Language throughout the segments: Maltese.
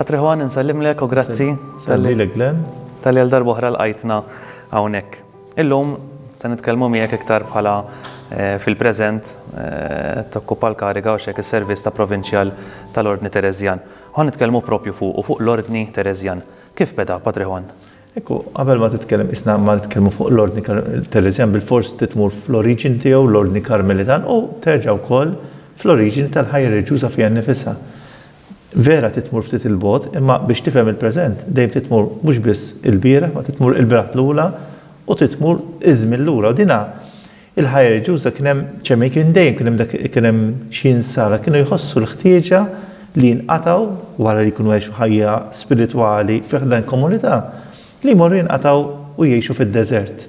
Patriħwan, nsallimlek u grazzi Sallilek, Glenn. tal-li għal-darba oħra l-qajtna hawnhekk. Illum se nitkellmu miegħek iktar bħala fil-preżent tokkupa l-kariga u xek is-servizz ta' provinċjal tal-Ordni Terezjan. Ħa nitkellmu propju fuq l-Ordni Terezjan. Kif beda, Patriħwan? Ekku, qabel ma titkellem isna ma nitkellmu fuq l-Ordni Terezjan bil-fors titmur fl-oriġin tiegħu l-Ordni Karmelitan u terġa' wkoll fl-oriġin tal-ħajja reġjuża fiha nnifisha. Vera titmur ftit il-bot, imma biex tifhem il-preżent dejjem titmur mhux biss il-bieraħ, ma titmur il-bieraħ lula u titmur iż-żmien lura. U dina il-ħajja reġjuża kien hemm ċemmej kien dejjem kien hemm xi nsara kienu jħossu l-ħtieġa li jinqatgħu wara li jkunu jgħixu ħajja spiritwali fi ħdan komunità li jmorru jinqatgħu u jgħixu fid-deżert.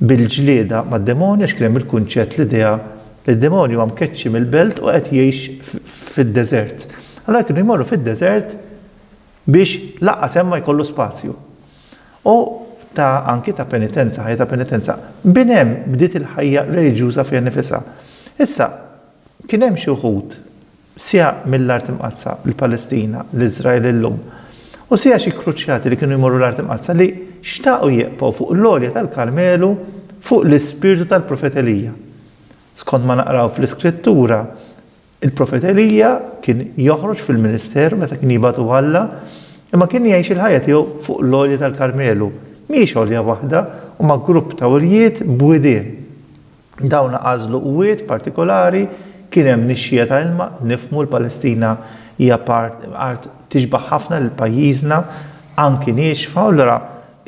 Bil-ġlieda mad-demonju għax kien hemm il-kunċett l-idea li d-demonju huwa mkeċċi mill-belt u qed jgħix fid-deżert. Allora kienu jmorru fid-deżert biex laqqas hemm ma jkollu spazju. U anki ta' penitenza, ħajja ta' penitenza. Bdiet il-ħajja reliġjuża fiha nifisha. Issa kien hemm xi wħud sija mill-Art Imqazza, l-Palestina, l-Iżrael illum. U sija xi kruċjati li kienu jmorru l-Art Imqazza li xtaqgħu jieqgħu fuq l-għolja tal-Karmelu fuq l-ispirtu tal-Profet Elija. Skont ma naqraw fl-Iskrittura, il-Profet Elija kien joħroġ fil-Ministeru meta kien jibgħatu Alla, imma kien jgħix il-ħajja tiegħu fuq l-għolja tal-Karmelu. Mhix għolja waħda, huma grupp ta' għoljiet b'widien. Dawn għażlu qwiet partikolari, kien hemm nixxija ta' ilma, nifhmu l-Palestina hija art tixbaħ ħafna lil pajjiżna, anki nixfa, allura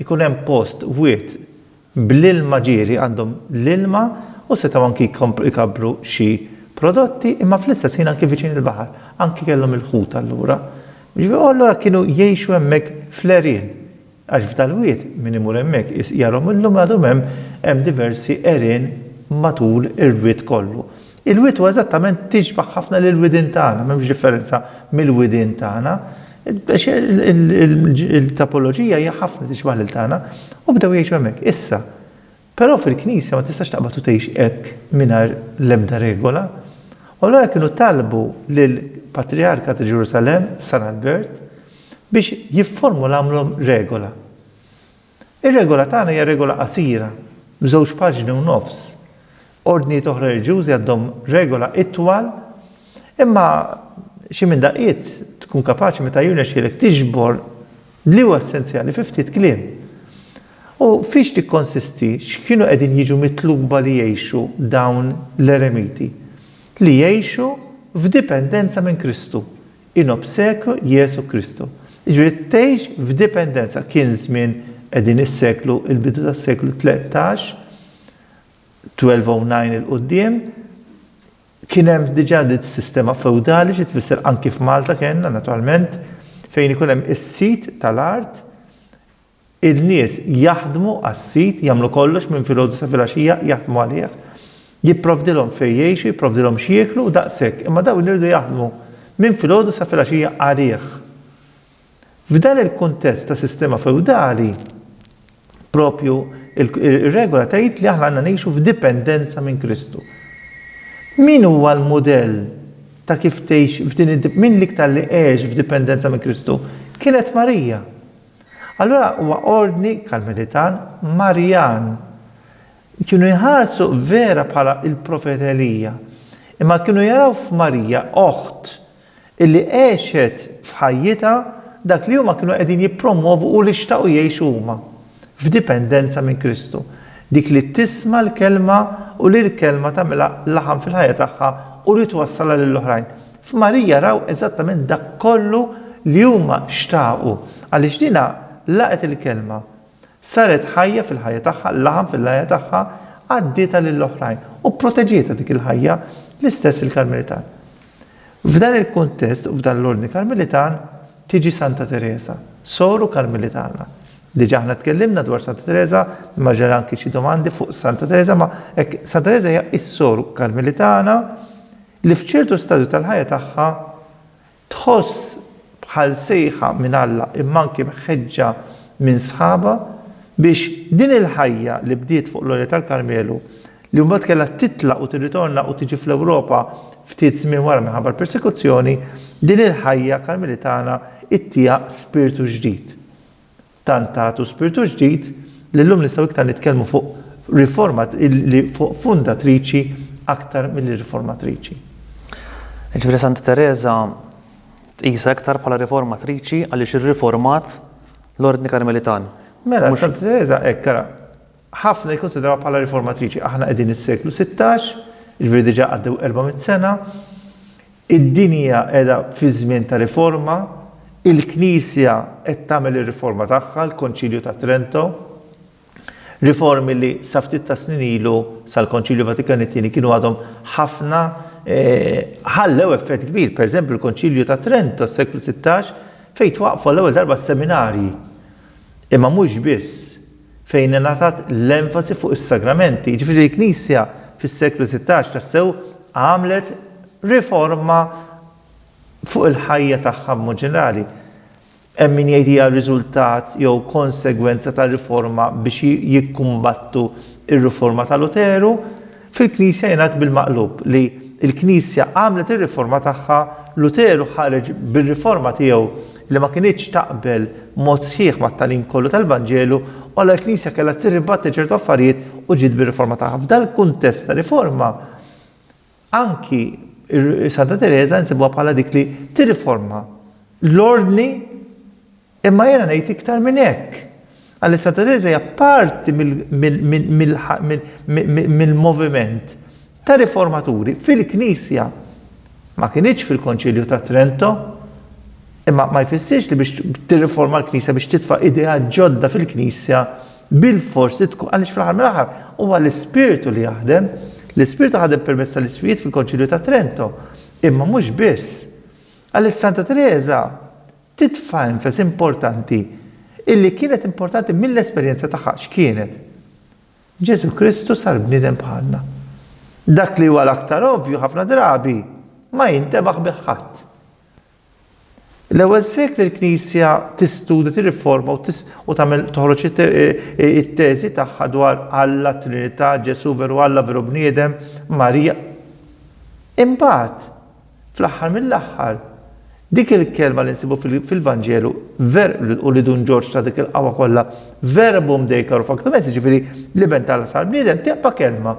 ikun hemm post wiet bl-ilma ġieri għandhom l-ilma u setgħu anki jkabbru xi prodotti, imma fl-istess ħin anki viċin il-baħar, anki kellhom il-ħut allura. Allura kienu jgħixu hemmhekk fl-erien. Għax f'dal-wiet min imur hemmhekk jarhom illum għadhom hemm diversi erien matul il-wiet kollu. Il-wiet huwa eżattament tixbaħ ħafna lil-widien tagħna, m'hemmx differenza mill-widien tagħna. Il-topoloġija hija ħafna tixbaħ lil tagħna u bdew jgħixu hemmhekk. Issa, però fil-Knisja ma tistax taqbad u tgħix hekk mingħajr l-ebda regola. U allura kienu talbu lill-Patriarka ta' Ġerusalemm, San Albert, biex jifformulamlhom regola. Ir-regola tagħna hija regola qasira, b'żewġ paġni u nofs. Ordnijiet oħra reliġjużi għandhom regola itwal, imma xi minn daqiet tkun kapaċi meta jirnexxielek tiġbor li huwa essenzjali fi ftit kliem. U fiex tikkonsisti x'kienu qegħdin jiġu mitluba li jgħixu dawn l-eremiti, li jgħixu f'dipendenza minn Kristu, in obsequio Jesu Kristu. Jiġifieri tgħix f'dipendenza kien żmien qegħdin is-seklu il-bidu tas-seklu 13, 1209 il-qudiem, kien hemm diġà dit sistema feudali xi tfisser anki f'Malta kellna naturalment fejn ikun hemm is-sit tal-art, il-nies jaħdmu għas-sit, jagħmlu kollox minn filgħodu sa filgħaxija jaħdmu għalih. Jipprovdilhom fejn jgħixu, jipprovdilhom xi jieklu u daqshekk, imma dawn iridu jaħdmu minn filgħodu sa filgħaxija għalih. F'dan il-kuntest ta' sistema feudali, propju ir-regola tgħid li aħna għandna ngħixu f'dipendenza minn Kristu. Min huwa l-mudell ta' kif tgħix min l-iktar li għex f'dipendenza minn Kristu? Kienet Marija. Allura huwa ordni Karmelitan Marjan. Kienu jħarsu vera bħala il-Profet Elija, imma kienu jaraw f'Marija oħt illi għexet f'ħajjitha dak li huma kienu qegħdin jippromovu u li xtaqgħu jgħixu huma f'dipendenza minn Kristu. Dik li tisma' l-kelma u li l-kelma tagħmilha laħam fil-ħajja tagħha u li twassalha lill-oħrajn. F'Marija raw eżattament dak kollu li huma xtaqu għaliex dina laqet il-kelma. Saret ħajja fil-ħajja tagħha, laħam fil-ħajja tagħha, għaddieta lill-oħrajn u proteġieta dik il-ħajja l-istess il-Karmelitan. F'dan il-kuntest u f'dan l-ordni Karmelitan tiġi Santa Teresa, soru Karmelitana. Diġà aħna tkellimna dwar Santa Teresa, imma ġara anki xi domandi fuq Santa Teresa, ma Santa Teresa hija s-soru Karmelitana li f'ċertu stadju tal-ħajja tagħha tħoss bħal sejħa minn Alla imma anke ħeġġa minn sħaba biex din il-ħajja li bdiet fuq l-Olja tal-Karmelu li mbagħad kellha titlaq u tirritorna u tiġi fl-Ewropa ftit żmien wara minħabba persekuzzjoni, din il-ħajja Karmelitana ittija spiritu ġdid. Tantatu spiritu ġdid li l-lum nistgħu iktar nitkellmu fuq fuq fundatriċi aktar mill-riformatriċi. Ġifri Santa Teresa tqisha aktar bħala riformatriċi għaliex irriformat l-Ordni Karmelitan. Mela, Santa Teresa ekkara ħafna jikkonsidraw bħala riformatriċi. Aħna qegħdin is-seklu 16, ġifieri diġà għaddew 400 sena. Id-dinja qiegħda fi żmien ta' riforma, il-Knisja qed tagħmel ir-riforma tagħha, l-Konċilju ta' Trento. Riformi li sa ftit ta' snin ilu sal-Konċilju Vatikan II kienu għadhom ħafna ħallew effett kbir. Pereżempju l-Konċilju ta' Trento s-seklu 16 fejn twaqfu l-ewwel darba s-seminarji. Imma mhux biss fejn ingħatat l-enfasi fuq is-sagramenti. Ġifieri l-Knisja fis-seklu 16 tassew għamlet riforma fuq il-ħajja tagħha b'mod ġenerali. Hemm min jgħid hija riżultat jew konsegwenza tar-riforma biex jikkumbattu ir-riforma ta' Luteru. Fil-Knisja jingħad bil-maqlub li l-Knisja għamlet ir-riforma tagħha, Luteru ħareġ bir-riforma tiegħu li ma kienitx taqbel mod sħiħ mat-tagħlim kollu tal-Vanġelu u l-Knisja kellha tirribatti ċertu affarijiet u ġiet bir-riforma tagħha. F'dan kuntest ta' riforma anki Santa Teresa nsibuha bħala dik li tirriforma l-ordni imma jiena ngħid iktar minn hekk. Għalli Santa Teresa hija parti mill-moviment ta' riformaturi fil-Knisja. Ma kienitx fil-Konċilju ta' Trento, imma ma jfissirx li biex tirriforma l-Knisja biex titfa' idea ġodda fil-Knisja bil-forsi tkun għaliex fl-aħħar mill-aħħar huwa l-Ispiritu li jaħdem. L-Ispiritu ħadem permezz tal-isfijiet fil-Konċilju ta' Trento, imma mhux biss. Għaliex Santa Teresa titfa' enfasi importanti illi kienet importanti mill-esperjenza tagħha x'kienet. Ġesu Kristu sar bniedem bħalna. Dak li huwa l-aktar ovvju ħafna drabi ma jintebaħ biħħadd. L-ewwel sekli l-Knisja tistudja tirriforma u tagħmel toħroġ it-teżi tagħha dwar Alla, Trinità, Ġesu veru Alla, veru bniedem, Marija. Imbagħad fl-aħħar mill-aħħar dik il-kelma li nsibu fil-Vanġelu u li dun Ġorġ ta' dik il-qawwa kollha verbum dejkaru factum est, ġifieri li bent Alla sar bniedem tieqpa' kelma.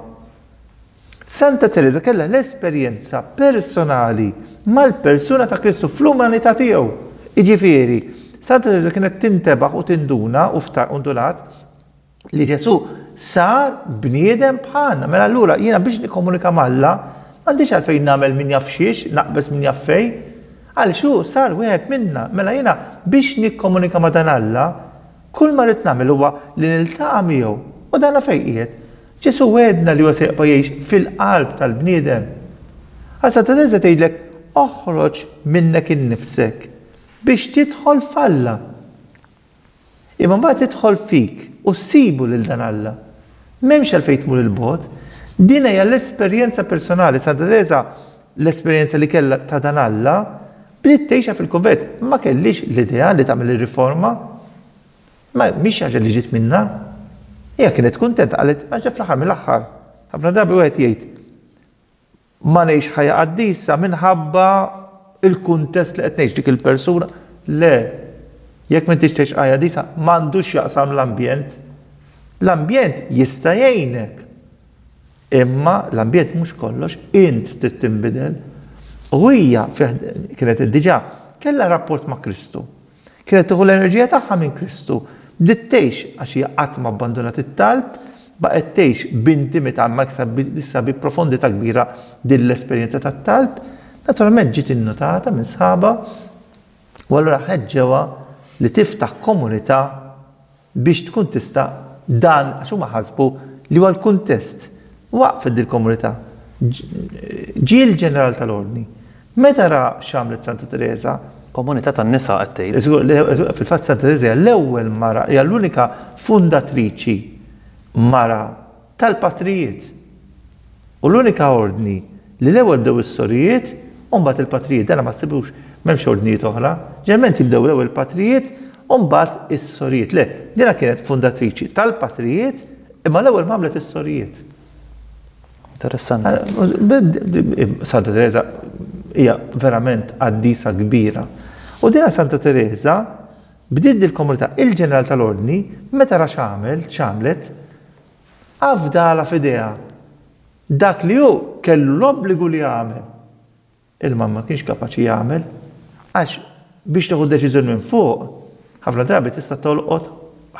Santa Teresa kellha l-esperjenza personali mal-persuna ta' Kristu fl-umanità tiegħu. Jiġifieri, Santa Teresa kienet tintebaħ u tinduna u undulat li Ġesu sar bniedem bħalna. Mela allura jiena biex nikkomunika mal-Alla m'għandix għalfejn nagħmel min jaf xiex, naqbes min jaf fejn. Għaliex hu sar wieħed minna. Mela jiena biex nikkomunika ma' dan Alla, kull ma rrid nagħmel huwa li niltaqa' miegħu u dan fejn qiegħed. Ġesu wedna li huwa seqpa jgħix fil-qalb tal-bniedem. Santa Teresa tgħidlek oħroġ minnek innifsek biex tidħol f'Alla. Imma mbagħad tidħol fik u ssibu lil dan Alla. M'hemmx għalfejn tmur il-bogħod. Din hija l-esperjenza personali. Santa Teresa l-esperjenza li kellha ta' dan Alla bdiet tgħixha fil-kunvett. Ma kellix l-idea li tagħmel ir-riforma. Ma mhix ħaġa li ġiet minnha. Hija kienet kuntenta qalet għaxa fl-aħħar mill-aħħar. Ħafna drabi wieħed jgħid ma ngħix ħajja qaddisa minħabba il-kuntest li qed ngħix dik il-persuna. Le, jekk m'intix tgħix ħajja qaddisa m'għandux jaqsam l-ambjent. L-ambjent jista' jgħinek. Imma l-ambjent mhux kollox, int trid tinbidel. U hija kienet diġà kellha rapport ma' Kristu. Kienet tieħu l-enerġija tagħha minn Kristu. Bdiet tgħix għax hija qatt ma abbandonat it-talb, baqgħet tgħix b'intimità ma issa bi profondità kbira din l-esperjenza tat-talb, naturalment ġiet innotata minn sħaba u allura ħeġġewha li tiftaħ komunità biex tkun tista' dan għax huma ħasbu li huwa l-kuntest. Waqfet din il-komunità. Ġie l-ġeneral tal-Ordni. Meta ra x'għamlet Santa Teresa? Komunità tan-nisa qed tgħid. Fil-fatt Santa Teresa hija l-ewwel mara, hija l-unika fundatriċi mara tal-patrijiet. U l-unika ordni li l-ewwel bdew is-sorijiet u mbagħad il-patrijiet, dan ma ssibux m'hemmx ordnijiet oħra. Ġeneralment jibdew l-ewwel patrijiet u mbagħad is-sorijiet. Le, dinha kienet fundatriċi tal-patrijiet imma l-ewwel m'għamlet is-sorijiet. Interessanti. Santa Teresa hija verament qaddisa kbira. U dina Santa Teresa bdiet il-komunità il-ġeneral tal-ordni meta ra x'għamlet afdala f'idea. Dak li hu kellu l-obbligu li jagħmel. Il-mamma kienx kapaċi jagħmel għax biex tieħu deċiżjoni minn fuq, ħafna drabi tista' tolqot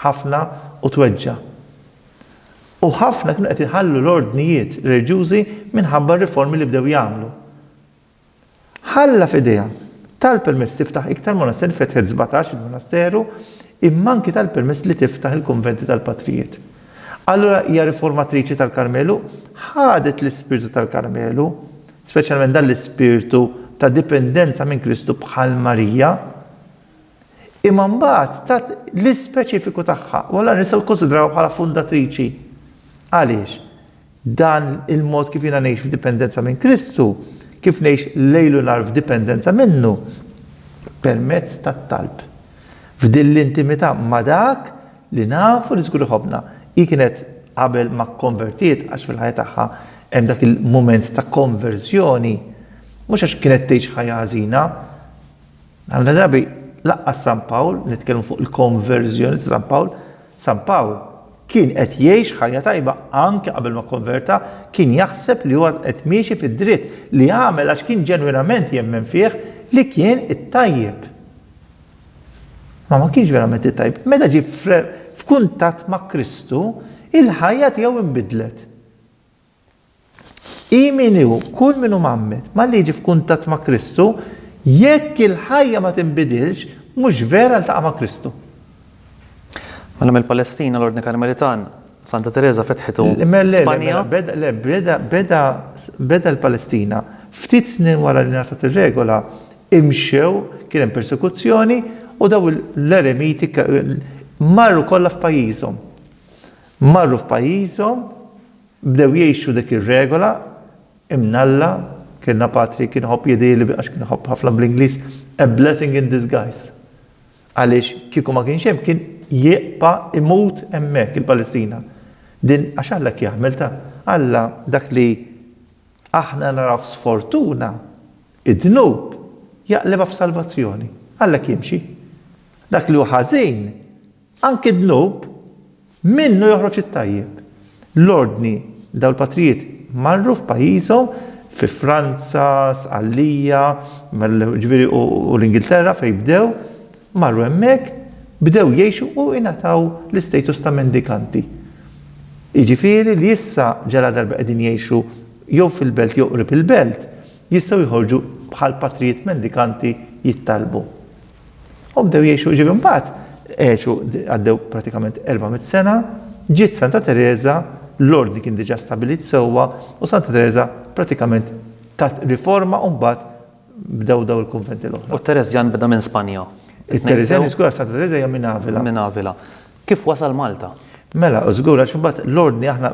ħafna u tweġġa'. U ħafna kienu qed iħallu l-ordnijiet reliġjużi minħabba r-riformi li bdew jagħmlu. Ħalla f'idea tal-permess tiftaħ iktar monasteri fetħet 17 il-monasteru imma anki tal-permess li tiftaħ il-konventi tal-patrijiet. Allura hija riformatriċi tal-Karmelu ħadet l-ispirtu tal-Karmelu, speċjalment dan l-ispirtu ta' dipendenza minn Kristu bħal Marija, imma mbagħad tat l-ispeċifiku tagħha, wara nistgħu konsidraw bħala fundatriċi. Għaliex? Dan il-mod kif jiena ngħix f'dipendenza minn Kristu, kif ngħix lejlu nar f'dipendenza minnu, permezz tat-talb. F'din l-intimità ma' dak li nafu li żgur iħobbna. Hi kienet qabel ma konvertiet għax fil-ħajja tagħha hemm dak il-mument ta' konverżjoni. Mhux għax kienet tgħix ħajja ħażina. Għamna drabi laqqas San Pawl, nitkellmu fuq il-konverżjoni ta' San Pawl kien qed jgħix ħajja tajba anke qabel ma konverta, kien jaħseb li huwa qed miexi fid-dritt li għamel għax kien ġenwinament jemmen fih li kien it-tajjeb. Ma kienx verament it-tajjeb. Meta ġie f'kuntatt ma' Kristu, il-ħajja tiegħu inbidlet. Min hu, kull min hu mammet, ma li jiġi f'kuntatt ma' Kristu, jekk il-ħajja ma tinbidilx, mhux vera ltaqa' ma' Kristu. Mela mill-Palestina l-Ordni Karmelitan, Santa Teresa fetħitu Spanja. Beda l-Palestina. Ftit snin wara li ngħatat ir-regola imxew, kien hemm persekuzzjoni u daw l-eremiti marru kollha f'pajjiżhom. Marru f'pajjiżhom, bdew jgħixu dik ir-regola, imnalla, kienna Patri kien ħobb jidili għax kien ħobb ħafna bl-Ingliż, a blessing in disguise. Għaliex kieku ma kienx hemm kien jieqpa' imut hemmhekk il-Palestina. Din għax Alla jagħmel ta' Alla dak li aħna naraw sfortuna, id-dnub jaqlebha f'salvazzjoni. Alla jimxi. Dak li hu ħażin, anke d-dnub minnu joħroġ it-tajjeb. L-ordni daw l-patrijiet marru f'pajjiżhom fi Franza, Sqallija, ġifieri u l-Ingilterra fejn bdew, marru hemmhekk, bdew jgħixu u ingħataw l-istatus ta' mendikanti. Jiġifieri li issa ġala darba qegħdin jgħixu jew fil-belt jew qrib il-belt, jistgħu jħorġu bħal patrijiet mendikanti jittalbu. U bdew jgħixu ġifieri mbagħad għaddew pratikament 400 sena, ġiet Santa Teresa, l-ordni kien diġà stabilit sewwa u Santa Teresa pratikament tat riforma u mbagħad bdew daw il-konventi l-oħra. U Terezjan beda minn Spanja. Il-Terezjani żgur Santa Teresa hija minn Avila. Minn Avila. Kif wasal Malta? Mela, żgur għax imbagħad l-ordni aħna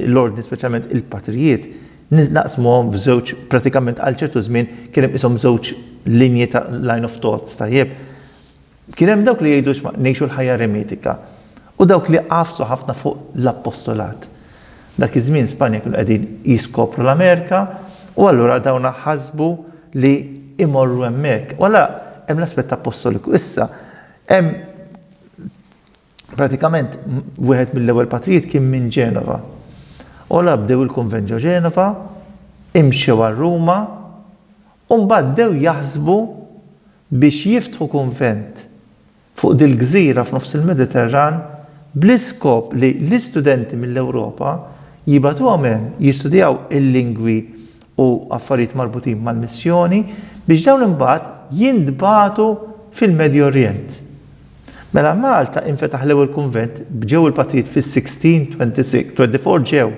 l-ordni speċjalment il-patrijiet naqsmuhom f'żewġ pratikament għal ċertu żmien kien hemm ishom żewġ linji ta' line of thoughts tajjeb. Kien hemm dawk li jgħidu ngħixu l-ħajja eremitika u dawk li qafsu ħafna fuq l-appostolat. Dak iż-żmien Spanja kienu qegħdin jiskopru l-Amerika u allura dawna ħasbu li imorru hemmhekk. Wara hemm l-aspett apostoliku. Issa hemm pratikament wieħed mill-ewwel patrijiet kien minn Ġenova. Ola bdew il-konvent ġo Ġenova, imxew għal Ruma u mbagħad bdew jaħsbu biex jiftħu konvent fuq dil-gżira f'nofs il-Mediterran bl-iskop li l-istudenti mill-Ewropa jibatuhom hemm jistudjaw il-lingwi u affarijiet marbutin mal-missjoni biex dawn imbagħad jintbagħtu fil-Medju Orjent. Mela Malta infetaħ l-ewwel kunvent bġew il-patrijiet fis-1626, 24 ġew,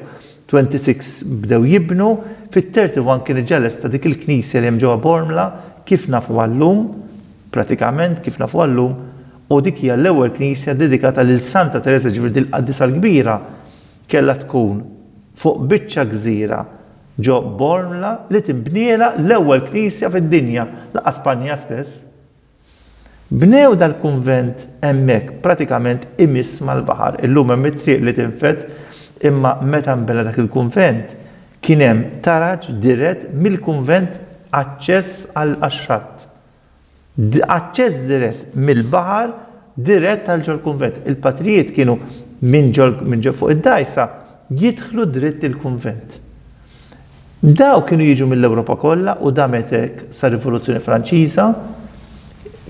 26 bdew jibnu, fit-31 kien ġeles ta' dik il-knisja li hemm ġewwa Bormla kif nafu għallum, pratikament kif nafu għallum, u dik hija l-ewwel knisja dedikata lil Santa Teresa ġifieri dil-qaddisa l-kbira kellha tkun fuq biċċa gżira ġo Bormla li tinbniela l-ewwel knisja fid-dinja laqgħa Spanja stess. Bnew dal-kunvent hemmhekk pratikament imiss mal-baħar. Illum hemm it-triq li tinfet imma meta nbena dak il-kunvent kien hemm taraġ dirett mill-kunvent aċċess għall-axxatt. Aċċess dirett mill-baħar dirett tal-ġol kunvent. Il-patrijiet kienu minn ġol fuq id-dajsa jidħlu dritt il-kunvent. Daw kienu jiġu mill-Ewropa kollha u da metek sa' rivoluzzjoni Franċiża,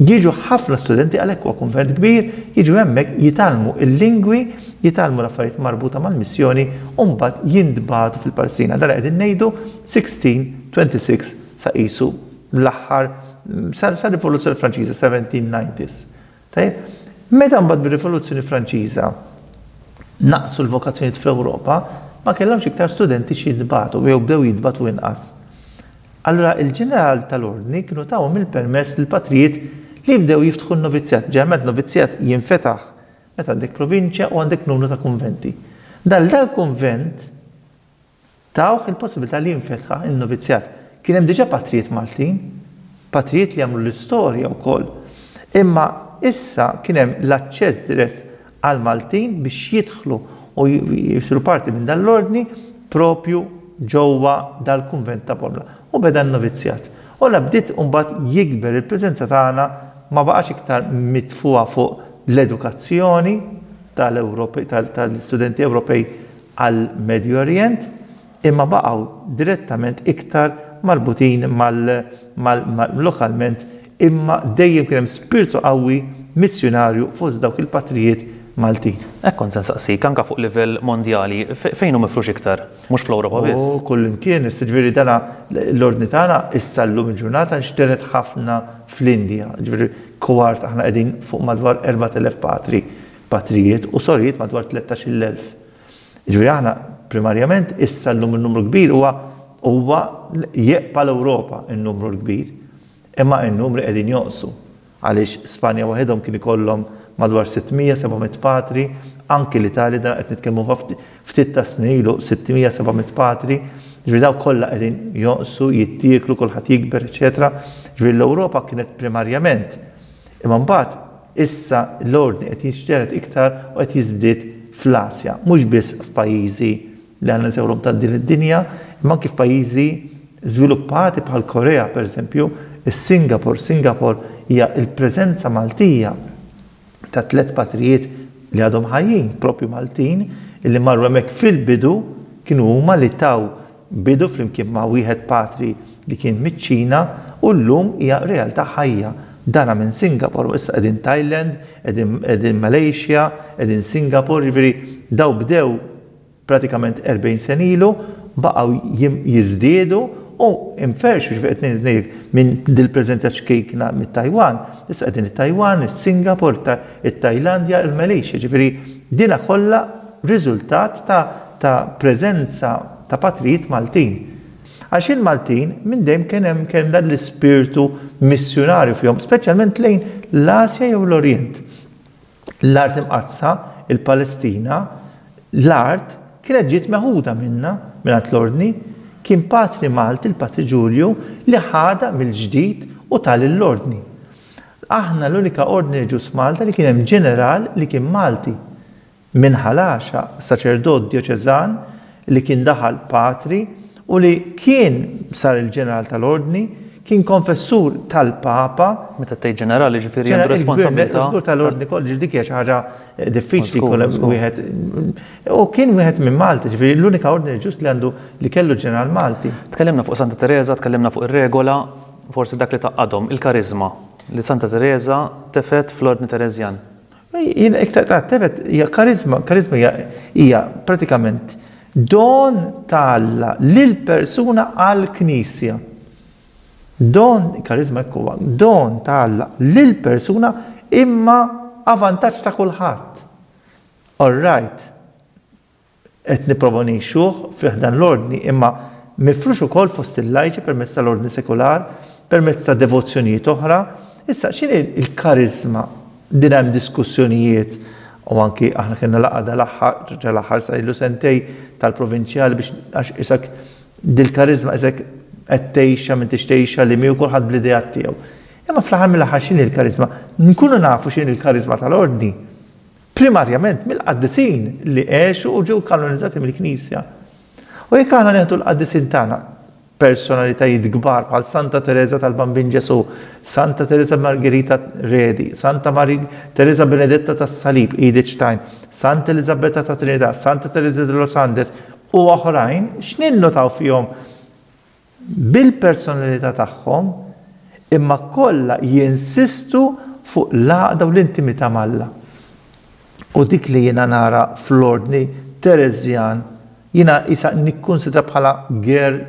jiġu ħafna studenti għalhekk huwa kunvent kbir, jiġu hemmhekk jitalmu il-lingwi, jitalmu l-affarijiet marbuta mal-missjoni u mbagħad jindbagħtu fil-Palestina. Dara qegħdin ngħidu 1626 sa qisu l-aħħar sa' rivoluzzjoni Franċiża 1790s. Tajjeb, meta mbagħad bir-rivoluzzjoni Franċiża naqsu l-vokazzjonijiet fl-Ewropa, ma kellhomx iktar studenti xi jitbagħtu jew bdew jitbagħtu inqas. Allura il-ġeneral tal-ordni kienu tawhom il-permess lill-patrijiet li jibdew jiftħu n-novizzjat. Ġeneralment novizzjat jinfetaħ meta għandek provinċja u għandek numru ta' kunventi. Dal-kunvent tawh il-possibilità li jinfetaħ in-novizzjat. Kien hemm diġà patrijiet Maltin, patrijiet li jagħmlu l-istorja wkoll. Imma issa kien hemm l-aċċess dirett għal Maltin biex jidħlu u jisiru parti minn dal-ordni propju ġewwa dal-kunvent ta' Pomla. U beda n-novizzjat. U bdiet mbagħad jikber il-preżenza tagħna ma baqax iktar mitfuha fuq l-edukazzjoni tal-studenti Ewropej għal Medju Orient, imma baqgħu direttament iktar marbutin lokalment, imma dejjem kien hemm spiritu qawwi missjonarju fost dawk il-patrijiet Maltin. Ekkon sen saqsik, anka fuq livell mondjali, fejn hu mifrux iktar? Mhux fl-Ewropa biss? Kullimkien, ġifieri dana l-ordni tagħna issa llum il-ġurnata nxteret ħafna fl-Indja. Ġifieri kwart aħna qegħdin fuq madwar 4000 patrijiet u sorijiet madwar 13,000. Ġifieri aħna primarjament issa llum il-numru kbir huwa jeqpa l-Ewropa in-numru l-kbir. Imma n-numri qegħdin jonqsu għaliex Spanja waħedhom kien ikollhom madwar 600-700 patri, anki l-Italja da qed nitkellmu ftit ta' snin ilu 600-700 patri, ġifieri daw kollha qegħdin jonqsu, jittieklu, kulħadd jikber, eċetera. Ġifieri l-Ewropa kienet primarjament. Imma mbagħad issa l-ordni qed jinxteret iktar u qed jiżdied fl-Asja, mhux biss f'pajjiżi li għandna nsewrhom ta' din id-dinja, imma anke f'pajjiżi żviluppati bħal Korea pereżempju, Singapore hija l-preżenza Maltija ta' 3 patrijiet li għadhom ħajjin, propju Maltin, illi marru hemmhekk fil-bidu kienu huma li taw bidu flimkien ma' wieħed patri li kien miċ-Ċina u llum hija realtà ħajja. Dana minn Singapore u issa qegħdin Thailand, qegħdin Malaysia, qegħdin Singapore, ġifieri daw bdew pratikament 40 sen ilu, baqgħu jiżdiedu u imferxu ġifieri minn dil-preżentaġġ kejkna mit-Taiwan, issa qegħdin it-Taiwan, is-Singapore, it-Tajlandja, il-Malaysia, ġifieri dina kollha riżultat ta' preżenza ta' patrijiet Maltin. Għax il-Maltin minn dejjem kien hemm dan l-ispirtu missjonarju fihom, speċjalment lejn l-Asja jew l-Orient. L-art imqazza, il-Palestina, l-art kienet ġiet meħuda minna mingħand l-ordni, kien patri Malti, il-Patri Ġulju, li ħada mill-ġdid u tal-ordni. Aħna l-unika ordni ġus Malta li kien hemm ġeneral li kien Malti. Minn ħalaxa saċerdot dioċeżan li kien daħal patri u li kien sar il-ġeneral tal-ordni, kien konfessur tal-Papa. Meta tgħid ġenerali ġifieri għandu responsabilità. Konfessur tal-ordni kollu dik hija xi ħaġa diffiċli wieħed. U kien wieħed minn Malta, ġifieri l-unika ordni ġust li kellu ġeneral Malti. Tkellimna fuq Santa Teresa, tkellimna fuq ir-regola, forsi dak li taqadhom, il-karizma li Santa Teresa tefet fl-ordni Terezjan. Jien iktar tefet hija karizma hija pratikament don tal-Alla lill-persuna għall-Knisja. Karizma huwa don tal-Alla lill-persuna imma avantaġġ ta' kulħadd. All right. Qed nipproponixxuh fih dan l-ordni imma mifrux ukoll fost il-lajġi permezz tal-ordni sekular, permezz ta' devozzjonijiet oħra. Issa x'inhi il-karizma? Din hemm diskussjonijiet u anki aħna kienna laqgħa l-aħħar sa ilu sentej tal-provinċjali biex għax isek dil-karizma isek qed tgħixha minn tixtejxa li miegħu kulħadd bl-idejat tiegħu. Imma fl-aħħar mill-aħħar x'inhi l-karizma? Nkunu nafu x'inhi l-karizma tal-ordni. Primarjament mill-qaddisin li għexu u ġew kanonizzati mill-Knisja. U jekk aħna nieħdu l-qaddisin tagħna personalitajiet kbar bħal Santa Teresa tal-Bambin Ġesu, Santa Teresa Margherita Redi, Santa Teresa Benedetta tas-Salib, Edith Stein, Santa Elisabetta ta' Trinidad, Santa Teresa de los Andes u oħrajn, x'ninnotaw fihom bil-personalità tagħhom imma kollha jinsistu fuq l-għaqda u l-intimità mal-Alla. U dik li jiena nara fl-ordni Terezjan, jiena isa nikkunsidra bħala ger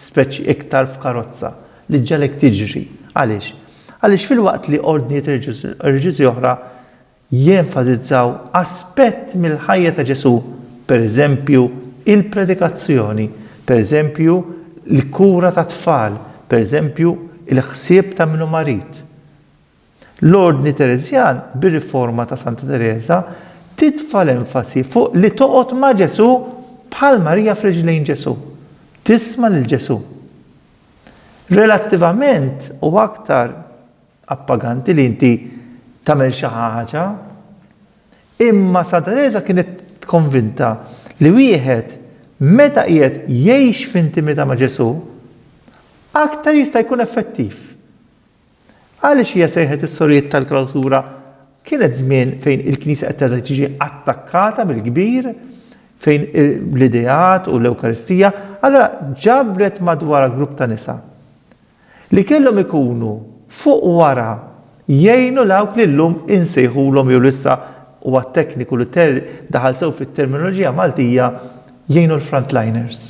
speċi iktar f'karozza li ġalek tiġri. Għaliex? Għaliex fil-waqt li ordnijiet reliġjużi oħra jenfasizzaw aspett mill-ħajja ta' Ġesu, per eżempju il-predikazzjoni, per eżempju l-kura ta' tfal, per eżempju il-ħsieb ta' minnu marit. L-ordni Terezjan bir-riforma ta' Santa Teresa titfa' l-enfasi fuq li toqgħod ma' Ġesu bħal Marija f'riġlejn Ġesu. Tisma' lil Ġesu. Relattivament u aktar appaganti li inti tagħmel xi ħaġa, imma Santa Teresa kienet konvinta li wieħed meta qiegħed jgħix f'intimità ma' Ġesu aktar jista' jkun effettiv. Għaliex hija sejħet is-sorijiet tal-klawsura kienet żmien fejn il-Knisja qed tiġi attakkata mill-kbir, fejn l-ideat u l-Ewkaristija, allora ġabret madwar grupp ta' nisa li kellhom ikunu fuq wara jgħinu dawk li llum insejħulhom jew issa huwa tekniku li daħal sew fit-terminoloġija Maltija jgħinu l-frontliners.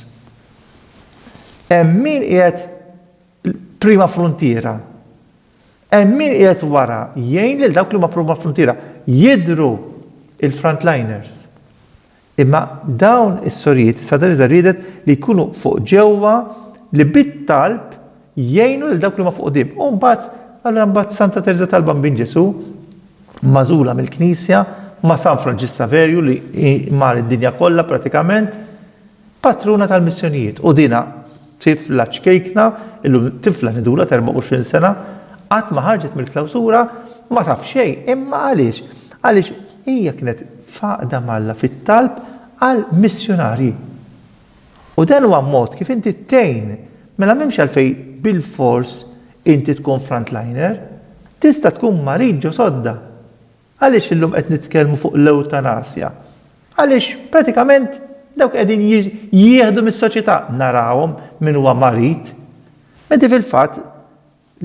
Hemm min qiegħed prima frontiera. Hemm min qiegħed wara jgħin lil dawk li huma prima frontiera jidhru il-frontliners. Imma dawn is-sorijiet Santa Teresa ridet li jkunu fuq ġewwa li bit-talb jgħinu lil dawk li ma fuq qudiem. U mbagħad Santa Teresa tal-Bambin Ġesu magħżula mill-Knisja ma' San Franġis Saverju li mar id-dinja kollha pratikament patruna tal-missjonijiet. U dina tifla ċkejkna, illum tifla nidula ta' 24 sena, qatt ma ħarġet mill-klawsura ma taf xejn, imma għaliex? Għaliex hija kienet faqda malla fit-talb għal missjonarji. U dan huwa mod kif inti tgħin mela m'hemmx għalfejn bil-fors inti tkun frontliner, tista' tkun marid ġo sodda. Għaliex illum qed nitkellmu fuq l-eutanasja? Għaliex pratikament dawk qegħdin jieħdu mis-soċjetà narawhom min huwa marid. Meta fil-fatt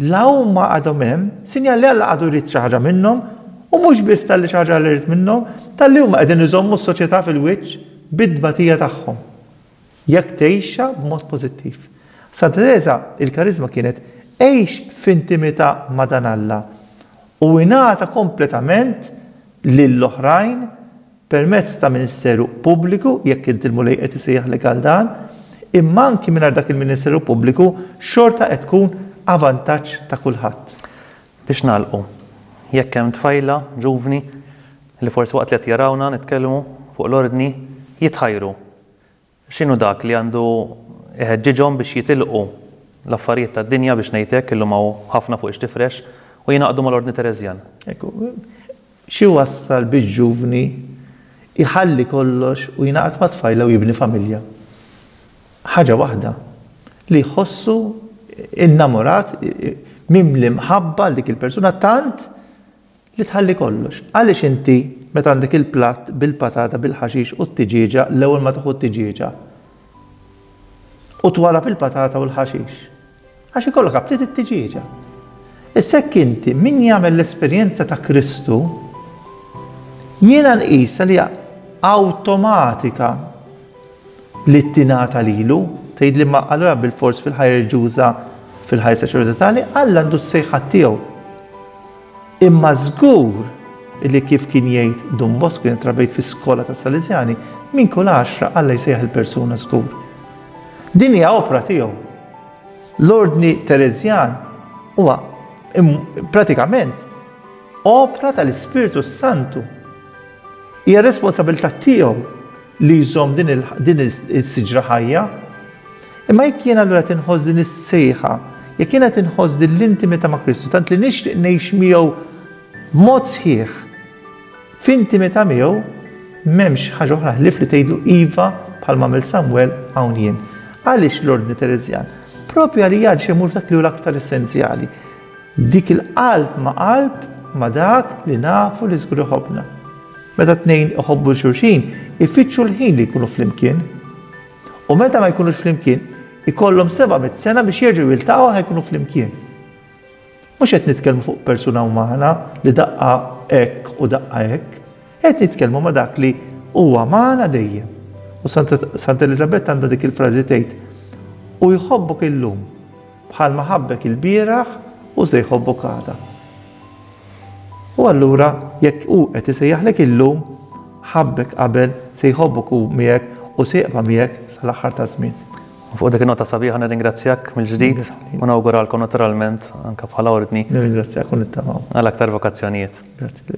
la huma għadhom hemm sinjali Alla għadu jrid xi ħaġa minnhom u mhux biss tal-li xi ħaġa li jrid minnhom, tal-li huma qegħdin iżommu s-soċjetà fil-wiċċ bid-dbatija tagħhom. Jekk tgħixha b'mod pożittiv. Santa Teresa il-karizma kienet għejx f'intimità ma' dan Alla u ingħata kompletament lill-oħrajn permezz ta' ministeru pubbliku, jekk intilmu lejn qed isejjaħlek għal dan, imma anki mingħajr dak il-ministeru pubbliku xorta qed tkun avantaġġ ta' kulħadd. Biex nagħlqu, jekk hemm tfajla ġuvni li forsi waqt li qed jarawna nitkellmu fuq l-ordni jitħajru. X'inhu dak li għandu iħeġġiġhom biex jitilqu l-affarijiet tad-dinja biex ngħidlek illum hawn ħafna fuq ixtifrex u jingħaqdu mal-Ordni Terezjan. Xi wassal biex ġuvni iħalli kollox u jingħaqad ma' tfajla u jibni familja. Ħaġa waħda li jħossu innamorat mimli mħabba dik il-persuna tant li tħalli kollox. Għaliex inti meta għandek il-platt bil-patata bil-ħaxix u t-tiġieġa l-ewwel ma tieħu t-tiġieġa u twara bil-patata u l-ħaxix. Għax ikollok abtit it-tiġieġa. Issek inti min jagħmel l-esperjenza ta' Kristu jiena nqisha li awtomatika li tingħata lilu tgħid li ma allura bil-fors fil-ħajja reliġjuża fil-ħajja saċerdotali Alla għandu s-sejħa tiegħu. Imma żgur li kif kien jgħid Don Bosco kien trabejt fis-skola ta' Salesjani min kull 10 Alla jsejħ il-persuna żgur. Din hija opra tiegħu. L-Ordni Terezjan huwa pratikament opra tal-Ispiritu Santu. Hija responsabilità tiegħu li jżomm din is-siġra ħajja. Imma jekk jiena allura tinħoss din is-sejħa, jekk jiena tinħoss din l-intimità ma' Kristu, tant li nixtieq ngħix miegħu mod sħiħ f'intimità miegħu m'hemmx ħaġa oħra ħlief li tgħidlu iva bħalma mill Samwel hawn jien. Għaliex l-Ordni Terezjan? propju għalija xemur dak li hu l-aktar essenzjali. Dik il-qalb ma dak li nafu li żgur iħobbna. Meta tnejn iħobbu l-xulxin, ifittxu l-ħin li jkunu flimkien. U meta ma jkunux flimkien, ikollhom 700 sena biex jerġgħu jiltaqgħu ħajkunu flimkien. Mhux qed nitkellmu fuq persuna umana li daqqa hekk u daqqa hekk, qed nitkellmu ma' dak li huwa magħna dejjem. U Sant Elizabeth għandha dik il-frażi tgħid: u jħobbok illum bħalma ħabbek il-bieraħ u se jħobbok għada. U allura jekk hu qed isejjaħlek illum, ħabbek qabel se jħobbok hu miegħek u se jibqa' miegħek sal-aħħar ta' żmien. Fuq dik nota sabiħa nirringrazzjak mill-ġdid u nawguralkom naturalment anke bħala ordni Nirringrazzjak u nittamaw. għal aktar vokazzjonijiet. Grazzi.